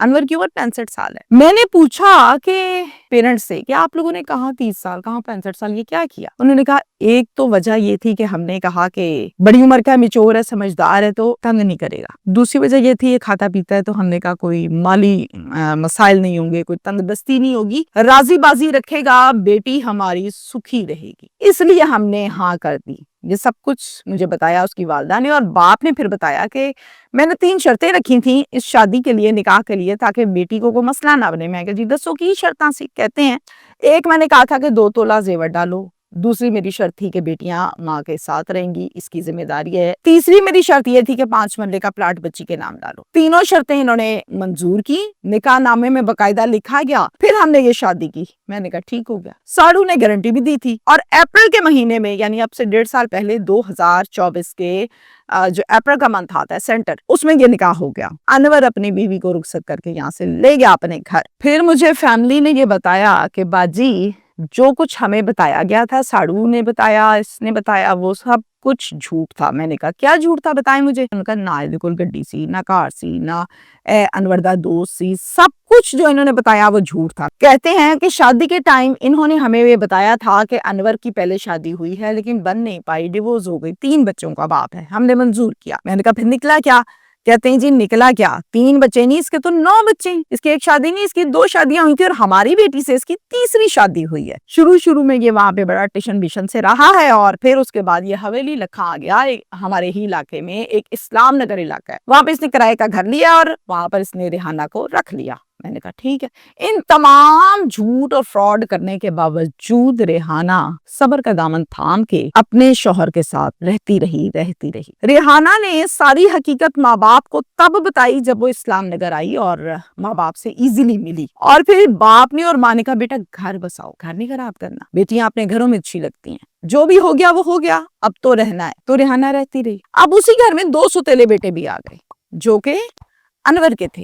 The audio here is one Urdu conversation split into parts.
انور کی عمر 65 سال ہے۔ میں نے پوچھا کہ پیرنٹس سے کہ آپ لوگوں نے کہاں 30 سال کہاں 65 سال یہ کیا کیا؟ انہوں نے کہا ایک تو وجہ یہ تھی کہ ہم نے کہا کہ بڑی عمر کا میچور ہے، سمجھدار ہے تو تنگ نہیں کرے گا۔ دوسری وجہ یہ تھی یہ کھاتا پیتا ہے تو ہم نے کہا کوئی مالی مسائل نہیں ہوں گے، کوئی تنگ دستی نہیں ہوگی، راضی بازی رکھے گا، بیٹی ہماری سکھی رہے گی، اس لیے ہم نے ہاں کر دی۔ یہ سب کچھ مجھے بتایا اس کی والدہ نے، اور باپ نے پھر بتایا کہ میں نے 3 شرطیں رکھی تھیں اس شادی کے لیے، نکاح کے لیے، تاکہ بیٹی کو کوئی مسئلہ نہ بنے۔ میں کہا جی دسو کی شرطاں سی؟ کہتے ہیں ایک میں نے کہا تھا کہ 2 تولہ زیور ڈالو، دوسری میری شرط تھی کہ بیٹیاں ماں کے ساتھ رہیں گی، اس کی ذمہ داری ہے، تیسری میری شرط یہ تھی کہ 5 مرلے کا پلاٹ بچی کے نام ڈالو۔ تینوں شرطیں انہوں نے منظور کی، نکاح نامے میں باقاعدہ لکھا گیا، پھر ہم نے یہ شادی کی۔ میں نے کہا ٹھیک ہو گیا۔ ساڑھو نے گارنٹی بھی دی تھی، اور اپریل کے مہینے میں یعنی اب سے 1.5 سال پہلے 2024 کے جو اپریل کا منتھ آتا ہے سینٹر، اس میں یہ نکاح ہو گیا۔ انور اپنی بیوی کو رخصت کر کے یہاں سے لے گیا اپنے گھر۔ پھر مجھے فیملی نے یہ بتایا کہ باجی جو کچھ ہمیں بتایا گیا تھا، ساڑو نے بتایا، اس نے بتایا، وہ سب کچھ جھوٹ تھا۔ میں نے کہا کیا جھوٹ تھا بتائیں مجھے؟ انہوں نے کہا نہ ایدے کول گڈی سی، نہ کار سی، نہ انور دا دوست سی، سب کچھ جو انہوں نے بتایا وہ جھوٹ تھا۔ کہتے ہیں کہ شادی کے ٹائم انہوں نے ہمیں یہ بتایا تھا کہ انور کی پہلے شادی ہوئی ہے لیکن بن نہیں پائی، ڈیورس ہو گئی، 3 بچوں کا باپ ہے، ہم نے منظور کیا۔ میں نے کہا پھر نکلا کیا؟ کہتے ہیں جی نکلا کیا، 3 بچے نہیں، اس کے تو 9 بچے، اس کی ایک شادی نہیں، اس کی 2 شادیاں ہوئی تھی، اور ہماری بیٹی سے اس کی 3ری شادی ہوئی ہے۔ شروع میں یہ وہاں پہ بڑا ٹیشن بیشن سے رہا ہے، اور پھر اس کے بعد یہ حویلی لکھا آ گیا، ہمارے ہی علاقے میں ایک اسلام نگر علاقہ ہے، وہاں پہ اس نے کرائے کا گھر لیا اور وہاں پر اس نے ریحانہ کو رکھ لیا۔ میں نے کہا ٹھیک ہے۔ ان تمام جھوٹ اور فراڈ کرنے کے باوجود ریحانہ صبر کا دامن تھام کے اپنے شوہر کے ساتھ رہتی رہی۔ ریحانہ نے ساری حقیقت ماں باپ کو تب بتائی جب وہ اسلام نگر آئی اور ماں باپ سے ایزیلی ملی، اور پھر باپ نے اور ماں نے کہا بیٹا گھر بساؤ، گھر نہیں خراب کرنا، بیٹیاں اپنے گھروں میں اچھی لگتی ہیں، جو بھی ہو گیا وہ ہو گیا، اب تو رہنا ہے۔ تو ریحانہ رہتی رہی۔ اب اسی گھر میں 2 سوتیلے بیٹے بھی آ گئے جو کہ انور کے تھے،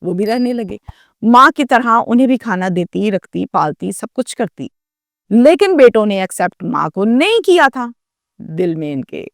وہ بھی رہنے لگے، ماں کی طرح انہیں بھی کھانا دیتی، رکھتی، پالتی، سب کچھ کرتی، لیکن بیٹوں نے ایکسپٹ ماں کو نہیں کیا تھا۔ دل میں ان کے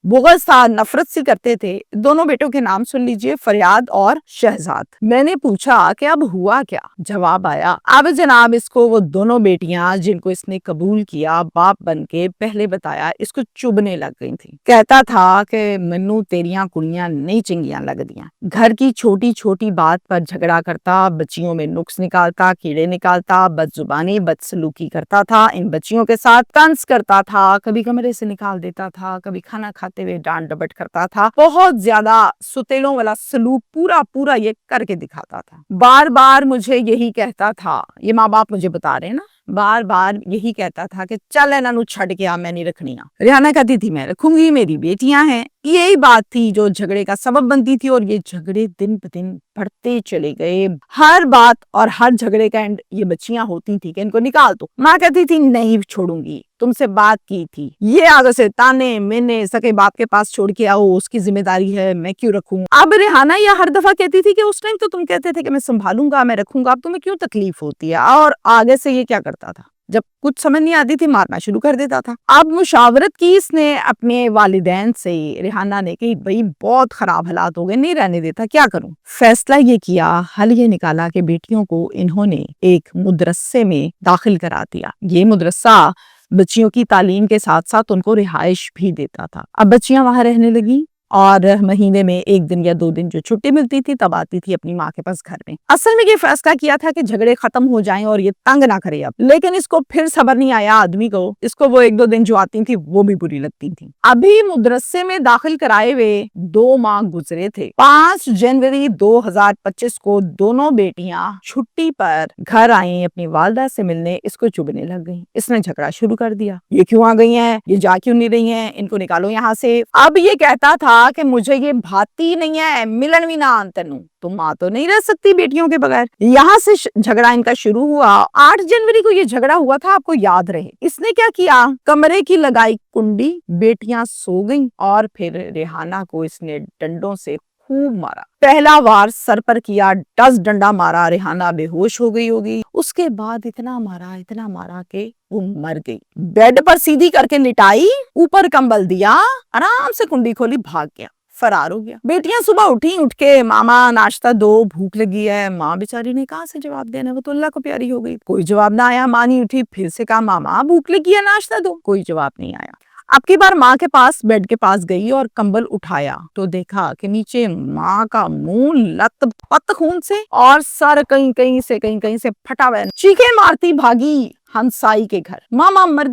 بغض تھا، نفرت سی کرتے تھے۔ دونوں بیٹوں کے نام سن لیجئے، فریاد اور شہزاد۔ میں نے پوچھا کہ اب ہوا کیا؟ جواب آیا اب جناب اس کو وہ دونوں بیٹیاں جن کو اس نے قبول کیا باپ بن کے پہلے بتایا، اس کو چبنے لگ گئی تھی۔ کہتا تھا کہ منو تیریاں کڑیاں نہیں چنگیاں لگ دیاں، گھر کی چھوٹی چھوٹی بات پر جھگڑا کرتا، بچیوں میں نقص نکالتا، کیڑے نکالتا، بد زبانی بد سلوکی کرتا تھا، ان بچیوں کے ساتھ طنز کرتا تھا، کبھی کمرے سے نکال دیتا تھا، کبھی کھانا کھاتے ہوئے ڈانٹ ڈپٹ کرتا تھا، بہت زیادہ ستیلوں والا سلوک پورا یہ کر کے دکھاتا تھا۔ بار بار مجھے یہی کہتا تھا، یہ ماں باپ مجھے بتا رہے ہیں نا، بار بار یہی کہتا تھا کہ چل انہاں نوں چھڈ کے آ، میں نہیں رکھنی۔ ریحانہ کہتی تھی میں رکھوں گی، میری بیٹیاں ہیں۔ یہی بات تھی جو جھگڑے کا سبب بنتی تھی، اور یہ جھگڑے دن بدن بڑھتے چلے گئے۔ ہر بات اور ہر جھگڑے کا اینڈ یہ بچیاں ہوتی تھی کہ ان کو نکال دو۔ ماں کہتی تھی نہیں چھوڑوں گی، تم سے بات کی تھی، یہ آگے سے تانے مینے، سکے باپ کے پاس چھوڑ کے آؤ، اس کی ذمہ داری ہے، میں کیوں رکھوں۔ اب ریحانہ یہ ہر دفعہ کہتی تھی کہ اس ٹائم تو تم کہتے تھے کہ میں سنبھالوں گا، میں رکھوں گا، اب تمہیں کیوں تکلیف ہوتی ہے؟ اور آگے سے یہ کیا کرتا تھا، جب کچھ سمجھ نہیں آتی تھی مارنا شروع کر دیتا تھا۔ اب مشاورت کی اس نے اپنے والدین سے، ریحانہ نے کہ بھئی بہت خراب حالات ہو گئے، نہیں رہنے دیتا، کیا کروں؟ فیصلہ یہ کیا، حل یہ نکالا کہ بیٹیوں کو انہوں نے ایک مدرسے میں داخل کرا دیا۔ یہ مدرسہ بچیوں کی تعلیم کے ساتھ ساتھ ان کو رہائش بھی دیتا تھا۔ اب بچیاں وہاں رہنے لگی، اور مہینے میں 1 دن یا 2 دن جو چھٹی ملتی تھی تب آتی تھی اپنی ماں کے پاس گھر میں۔ اصل میں یہ فیصلہ کیا تھا کہ جھگڑے ختم ہو جائیں اور یہ تنگ نہ کرے اب، لیکن اس کو پھر صبر نہیں آیا آدمی کو، اس کو وہ 1-2 دن جو آتی تھی وہ بھی بری لگتی تھی۔ ابھی مدرسے میں داخل کرائے ہوئے 2 ماہ گزرے تھے۔ 5 جنوری 2025 کو دونوں بیٹیاں چھٹی پر گھر آئیں اپنی والدہ سے ملنے، اس کو چبھنے لگ گئیں۔ اس نے جھگڑا شروع کر دیا، یہ کیوں آ گئی ہیں، یہ جا کیوں نہیں رہی ہیں، ان کو نکالو یہاں سے۔ اب یہ کہتا تھا کہ مجھے یہ بھاتی نہیں ہے، ملن بھی نہ آن تینوں، تم ماں تو نہیں رہ سکتی بیٹیوں کے بغیر۔ یہاں سے جھگڑا ان کا شروع ہوا۔ 8 جنوری کو یہ جھگڑا ہوا تھا، آپ کو یاد رہے۔ اس نے کیا کیا، کمرے کی لگائی کنڈی، بیٹیاں سو گئیں، اور پھر ریحانہ کو اس نے ڈنڈوں سے خوب مارا۔ پہلا وار سر پر کیا، 10 ڈنڈا مارا، ریحانہ بے ہوش ہو گئی ہوگی۔ اس کے بعد اتنا مارا کہ وہ مر گئی۔ بیڈ پر سیدھی کر کے لٹائی، اوپر کمبل دیا، آرام سے کنڈی کھولی، بھاگ گیا۔ فرار ہو گیا. بیٹیاں صبح اٹھ کے ماما ناشتہ دو, بھوک لگی ہے. ماں بیچاری نے کہاں سے جواب دینا, وہ تو اللہ کو پیاری ہو گئی. کوئی جواب نہ آیا. ماں نہیں اٹھی, پھر سے کہا ماما بھوک لگی ہے, ناشتہ دو. کوئی جواب نہیں آیا. اب کی بار ماں کے پاس بیڈ کے پاس گئی اور کمبل اٹھایا تو دیکھا کہ نیچے ماں کا منہ لت پت خون سے اور سر کہیں سے پھٹا ہوا. چیخیں مارتی بھاگی ہمسائی کے گھر. ماما مر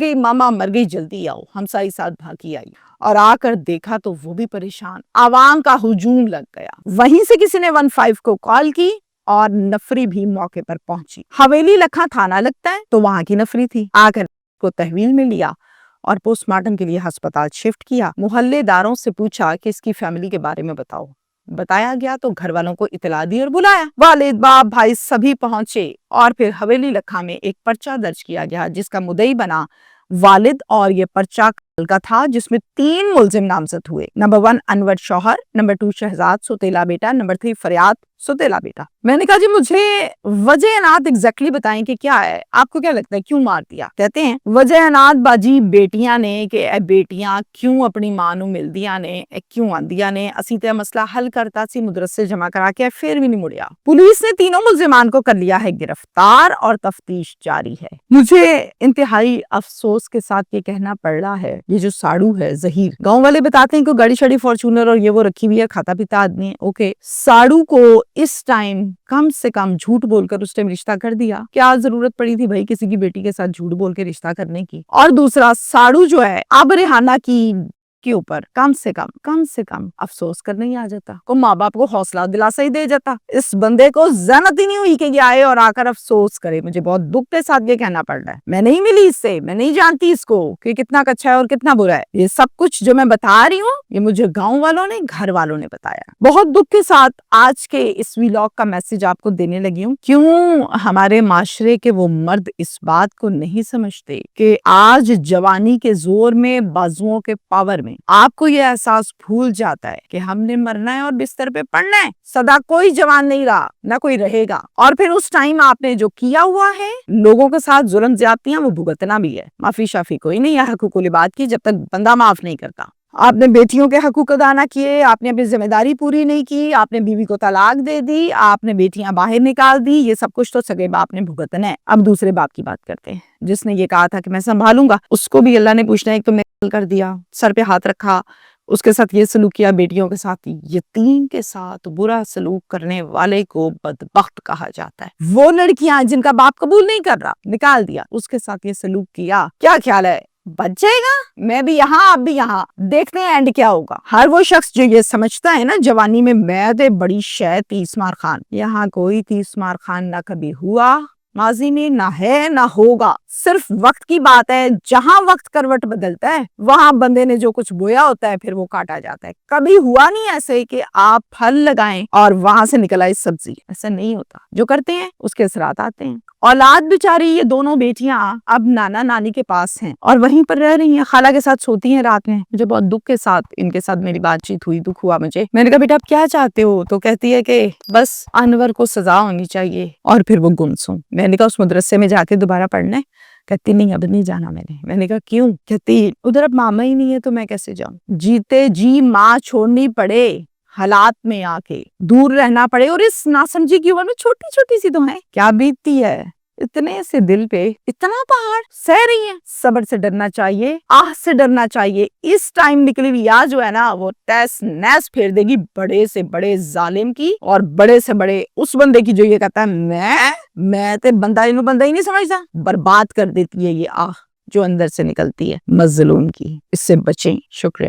گئی, جلدی آؤ. ہمسائی ساتھ بھاگی آئی اور آ کر دیکھا تو وہ بھی پریشان. عوام کا ہجوم لگ گیا. وہیں سے کسی نے 15 کو کال کی اور نفری بھی موقع پر پہنچی. حویلی لکھا تھانہ لگتا ہے تو وہاں کی نفری تھی. آ کر کو تحویل میں لیا اور پوسٹ مارٹم کے لیے ہسپتال شفٹ کیا. محلے داروں سے پوچھا کہ اس کی فیملی کے بارے میں بتاؤ. بتایا گیا تو گھر والوں کو اطلاع دی اور بلایا. والد باپ بھائی سبھی پہنچے اور پھر حویلی لکھا میں ایک پرچہ درج کیا گیا جس کا مدعی بنا والد. اور یہ پرچہ کا تھا جس میں 3 ملزم نامزد ہوئے. نمبر 1 انور شوہر, نمبر 2 شہزاد سوتیلا بیٹا, نمبر 3 فریاد سوتیلا بیٹا. میں نے کہا جی مجھے وجہ انات ایگزیکٹلی بتائیں کہ کیا ہے, آپ کو کیا لگتا ہے کیوں مار دیا. کہتے ہیں وجہ انات باجی بیٹیاں نے کہ اے بیٹیاں کیوں اپنی ماں نو ملدیاں نے, کیوں آندیاں نے. اسی تے مسئلہ حل کرتا سی مدرسے جمع کرا کے پھر بھی نہیں مڑیا. پولیس نے تینوں ملزمان کو کر لیا ہے گرفتار اور تفتیش جاری ہے. مجھے انتہائی افسوس کے ساتھ یہ کہنا پڑ رہا ہے, یہ جو ساڑو ہے ظہیر, گاؤں والے بتاتے ہیں کہ گاڑی شاڑی فارچونر اور یہ وہ رکھی ہوئی ہے, کھاتا پیتا آدمی ہے. اوکے, ساڑو کو اس ٹائم کم سے کم جھوٹ بول کر اس ٹائم رشتہ کر دیا. کیا ضرورت پڑی تھی بھائی کسی کی بیٹی کے ساتھ جھوٹ بول کے رشتہ کرنے کی. اور دوسرا, ساڑو جو ہے اب ریحانہ کی کے اوپر کم سے کم افسوس کرنے ہی آ جاتا, کو ماں باپ کو حوصلہ دلاسا ہی دے جاتا. اس بندے کو ذہانت ہی نہیں ہوئی کہ یہ آئے اور آ کر افسوس کرے. مجھے بہت دکھ کے ساتھ یہ کہنا پڑ رہا ہے, میں نہیں ملی اس سے, میں نہیں جانتی اس کو کہ کتنا اچھا ہے اور کتنا برا ہے. یہ سب کچھ جو میں بتا رہی ہوں یہ مجھے گاؤں والوں نے, گھر والوں نے بتایا. بہت دکھ کے ساتھ آج کے اس ویلاگ کا میسج آپ کو دینے لگی ہوں. کیوں ہمارے معاشرے کے وہ مرد اس بات کو نہیں سمجھتے کہ آج جوانی کے زور میں, بازوؤں کے پاور میں آپ کو یہ احساس بھول جاتا ہے کہ ہم نے مرنا ہے اور بستر پہ پڑنا ہے. سدا کوئی جوان نہیں رہا, نہ کوئی رہے گا. اور پھر اس ٹائم آپ نے جو کیا ہوا ہے لوگوں کے ساتھ ظلم زیادتیاں وہ بھگتنا بھی ہے. معافی شافی کوئی نہیں ہے حقوق العباد کی جب تک بندہ معاف نہیں کرتا. آپ نے بیٹیوں کے حقوق ادا نہ کیے, آپ نے اپنی ذمہ داری پوری نہیں کی, آپ نے بیوی کو طلاق دے دی, آپ نے بیٹیاں باہر نکال دی. یہ سب کچھ تو سگے باپ نے بھگتنا ہے. اب دوسرے باپ کی بات کرتے ہیں جس نے یہ کہا تھا کہ میں سنبھالوں گا, اس کو بھی اللہ نے پوچھنا ہے تو میں کر دیا, سر پہ ہاتھ رکھا, اس کے ساتھ یہ سلوک کیا. بیٹیوں کے ساتھ, یتیم کے ساتھ برا سلوک کرنے والے کو بدبخت کہا جاتا ہے. وہ لڑکیاں جن کا باپ قبول نہیں کر رہا, نکال دیا, اس کے ساتھ یہ سلوک کیا. کیا خیال ہے بچ جائے گا؟ میں بھی یہاں, آپ بھی یہاں, دیکھتے ہیں اینڈ کیا ہوگا. ہر وہ شخص جو یہ سمجھتا ہے نا جوانی میں دے بڑی شے 30 مار خان, یہاں کوئی 30 مار خان نہ کبھی ہوا ماضی میں, نہ ہے نہ ہوگا. صرف وقت کی بات ہے. جہاں وقت کروٹ بدلتا ہے وہاں بندے نے جو کچھ بویا ہوتا ہے پھر وہ کاٹا جاتا ہے. کبھی ہوا نہیں ایسے کہ آپ پھل لگائیں اور وہاں سے نکل آئی سبزی, ایسا نہیں ہوتا. جو کرتے ہیں اس کے اثرات آتے ہیں. اولاد بیچاری یہ دونوں بیٹیاں اب نانا نانی کے پاس ہیں اور وہیں پر رہ رہی ہیں, خالہ کے ساتھ سوتی ہیں رات میں. مجھے بہت دکھ کے ساتھ ان کے ساتھ میری بات چیت ہوئی, دکھ ہوا مجھے. میں نے کہا بیٹا آپ کیا چاہتے ہو؟ تو کہتی ہے کہ بس انور کو سزا ہونی چاہیے اور پھر وہ گمسم. میں نے کہا اس مدرسے میں جا کے دوبارہ پڑھنا ہے؟ کہتی نہیں اب نہیں جانا میں نے. میں نے کہا کیوں؟ کہتی ادھر اب ماما ہی نہیں ہے تو میں کیسے جاؤں. جیتے جی ماں چھوڑنی پڑے, حالات میں آ کے دور رہنا پڑے, اور اس ناسمجھی کی عمر میں چھوٹی چھوٹی سی تو ہیں, کیا بیتتی ہے. اتنے سے دل پہ اتنا پہاڑ سہ رہی ہیں. صبر سے ڈرنا چاہیے, آہ سے ڈرنا چاہیے. اس ٹائم نکلی ہوئی آج جو ہے نا وہ تیس نیس پھیر دے گی بڑے سے بڑے ظالم کی اور بڑے سے بڑے اس بندے کی جو یہ کہتا ہے میں تے بندہ ہی نہیں سمجھتا. برباد کر دیتی ہے یہ آہ جو اندر سے نکلتی ہے مظلوم کی. اس سے بچیں. شکریہ.